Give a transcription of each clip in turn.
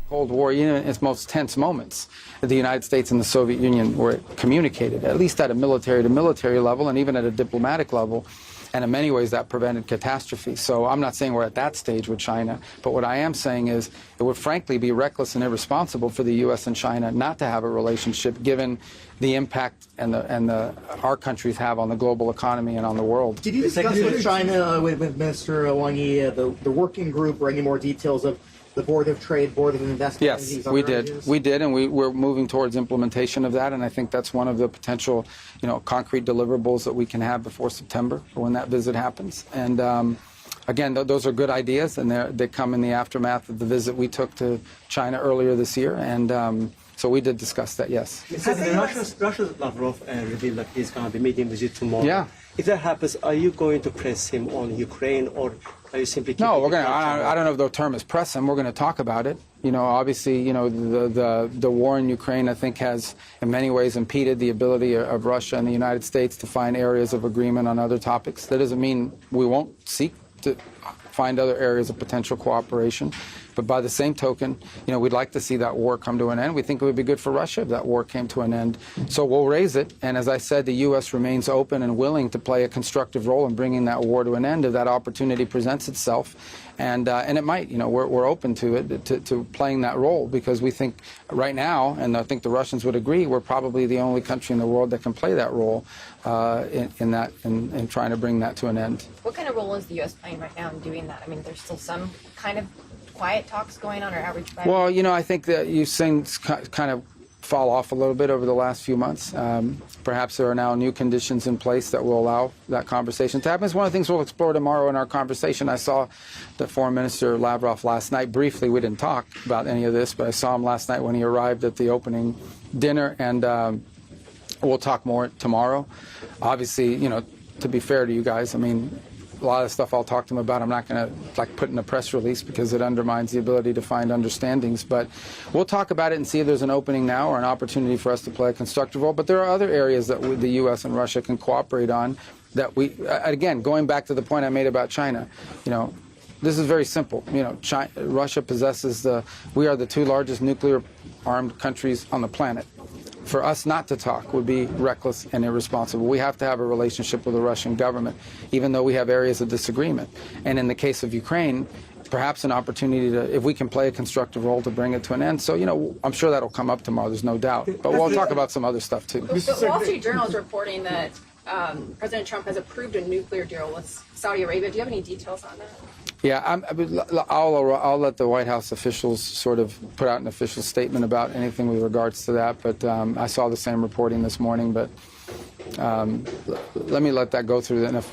Cold War, even in its most tense moments, the United States and the Soviet Union were communicated, at least at a military-to-military level and even at a diplomatic level. And in many ways, that prevented catastrophe. So I'm not saying we're at that stage with China, but what I am saying is it would frankly be reckless and irresponsible for the U.S. and China not to have a relationship, given the impact our countries have on the global economy and on the world. Did you discuss with China, with Mr. Wang Yi, the working group, or any more details of the Board of Trade, Board of Investment? Yes, we did. Areas? We did, and we're moving towards implementation of that, and I think that's one of the potential, concrete deliverables that we can have before September, when that visit happens. And again, those are good ideas, and they come in the aftermath of the visit we took to China earlier this year, and so we did discuss that, yes. Russia's Lavrov revealed that he's going to be meeting with you tomorrow. Yeah. If that happens, are you going to press him on Ukraine, or are you simply No, we're going to. I don't know if the term is press him. We're going to talk about it. Obviously, the war in Ukraine, I think, has in many ways impeded the ability of Russia and the United States to find areas of agreement on other topics. That doesn't mean we won't seek to find other areas of potential cooperation. But by the same token, we'd like to see that war come to an end. We think it would be good for Russia if that war came to an end. So we'll raise it. And as I said, the U.S. remains open and willing to play a constructive role in bringing that war to an end if that opportunity presents itself. And it might. We're open to it, to playing that role, because we think right now, and I think the Russians would agree, we're probably the only country in the world that can play that role in trying to bring that to an end. What kind of role is the U.S. playing right now in doing that? I mean, there's still some kind of quiet talks going on, or outreach? Well, I think that you've seen kind of fall off a little bit over the last few months. Perhaps there are now new conditions in place that will allow that conversation to happen. It's one of the things we'll explore tomorrow in our conversation. I saw the Foreign Minister Lavrov last night. Briefly, we didn't talk about any of this, but I saw him last night when he arrived at the opening dinner, and we'll talk more tomorrow. Obviously, to be fair to you guys, I mean, a lot of stuff I'll talk to him about, I'm not going to put in a press release because it undermines the ability to find understandings. But we'll talk about it and see if there's an opening now or an opportunity for us to play a constructive role. But there are other areas that the U.S. and Russia can cooperate on that again, going back to the point I made about China, this is very simple. Russia possesses we are the two largest nuclear armed countries on the planet. For us not to talk would be reckless and irresponsible. We have to have a relationship with the Russian government, even though we have areas of disagreement. And in the case of Ukraine, perhaps an opportunity to, if we can play a constructive role, to bring it to an end. So, I'm sure that'll come up tomorrow, there's no doubt. But we'll talk about some other stuff, too. The Wall Street Journal is reporting that President Trump has approved a nuclear deal with Saudi Arabia. Do you have any details on that? Yeah, I'll let the White House officials sort of put out an official statement about anything with regards to that. But I saw the same reporting this morning. But let me let that go through. And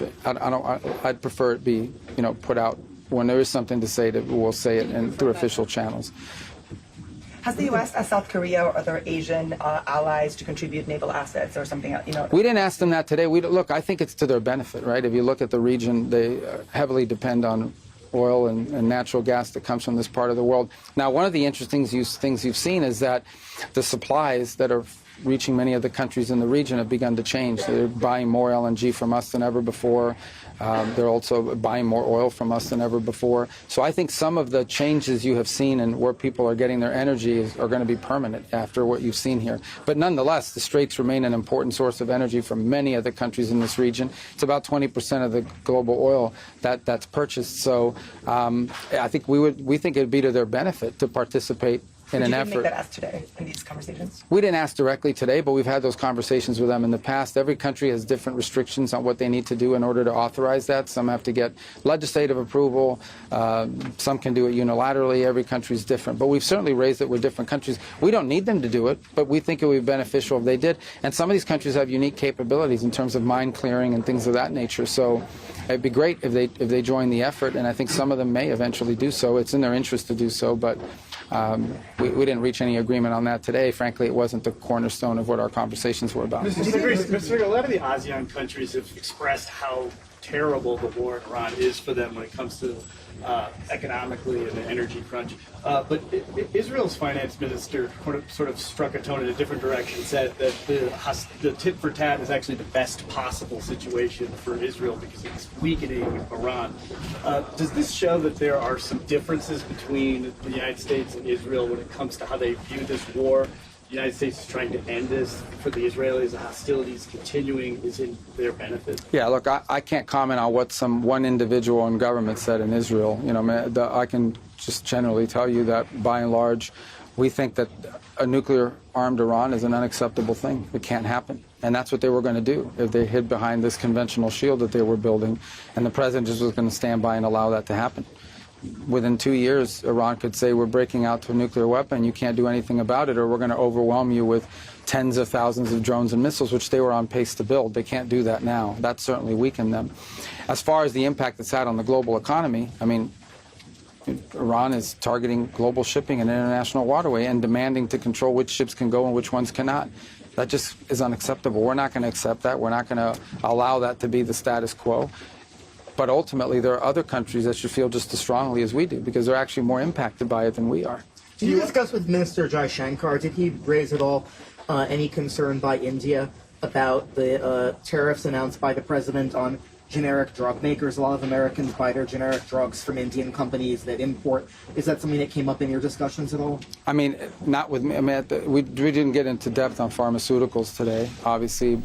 I'd prefer it be put out when there is something to say. That we'll say it through official channels. Has the U.S. asked South Korea or other Asian allies to contribute naval assets or something? We didn't ask them that today. Look, I think it's to their benefit, right? If you look at the region, they heavily depend on oil and natural gas that comes from this part of the world. Now, one of the interesting things you've seen is that the supplies that are reaching many of the countries in the region have begun to change. They're buying more LNG from us than ever before. They're also buying more oil from us than ever before. So I think some of the changes you have seen and where people are getting their energy are going to be permanent after what you've seen here. But nonetheless, the Straits remain an important source of energy for many of the countries in this region. It's about 20% of the global oil that's purchased. So I think we think it would be to their benefit to participate in an effort. Did you make that ask today in these conversations? We didn't ask directly today, but we've had those conversations with them in the past. Every country has different restrictions on what they need to do in order to authorize that. Some have to get legislative approval. Some can do it unilaterally. Every country is different. But we've certainly raised it with different countries. We don't need them to do it, but we think it would be beneficial if they did. And some of these countries have unique capabilities in terms of mine clearing and things of that nature. So it'd be great if they join the effort, and I think some of them may eventually do so. It's in their interest to do so, but we didn't reach any agreement on that today. Frankly, it wasn't the cornerstone of what our conversations were about. Mr. Secretary, a lot of the ASEAN countries have expressed how terrible the war in Iran is for them when it comes to economically and the energy crunch. But Israel's finance minister sort of struck a tone in a different direction, said that the tit for tat is actually the best possible situation for Israel because it's weakening Iran. Does this show that there are some differences between the United States and Israel when it comes to how they view this war? The United States is trying to end this. For the Israelis, the hostilities continuing is in their benefit. Yeah, look, I can't comment on what one individual in government said in Israel. You know, I can just generally tell you that, by and large, we think that a nuclear-armed Iran is an unacceptable thing. It can't happen. And that's what they were going to do if they hid behind this conventional shield that they were building, and the president just was going to stand by and allow that to happen. Within 2 years, Iran could say, we're breaking out to a nuclear weapon, you can't do anything about it, or we're going to overwhelm you with tens of thousands of drones and missiles, which they were on pace to build. They can't do that now. That certainly weakened them. As far as the impact it's had on the global economy, I mean, Iran is targeting global shipping and international waterway and demanding to control which ships can go and which ones cannot. That just is unacceptable. We're not going to accept that. We're not going to allow that to be the status quo. But ultimately, there are other countries that should feel just as strongly as we do, because they're actually more impacted by it than we are. Did you discuss with Minister Jai Shankar, did he raise at all any concern by India about the tariffs announced by the president on generic drug makers? A lot of Americans buy their generic drugs from Indian companies that import. Is that something that came up in your discussions at all? I mean, not with me. I mean, we didn't get into depth on pharmaceuticals today, obviously.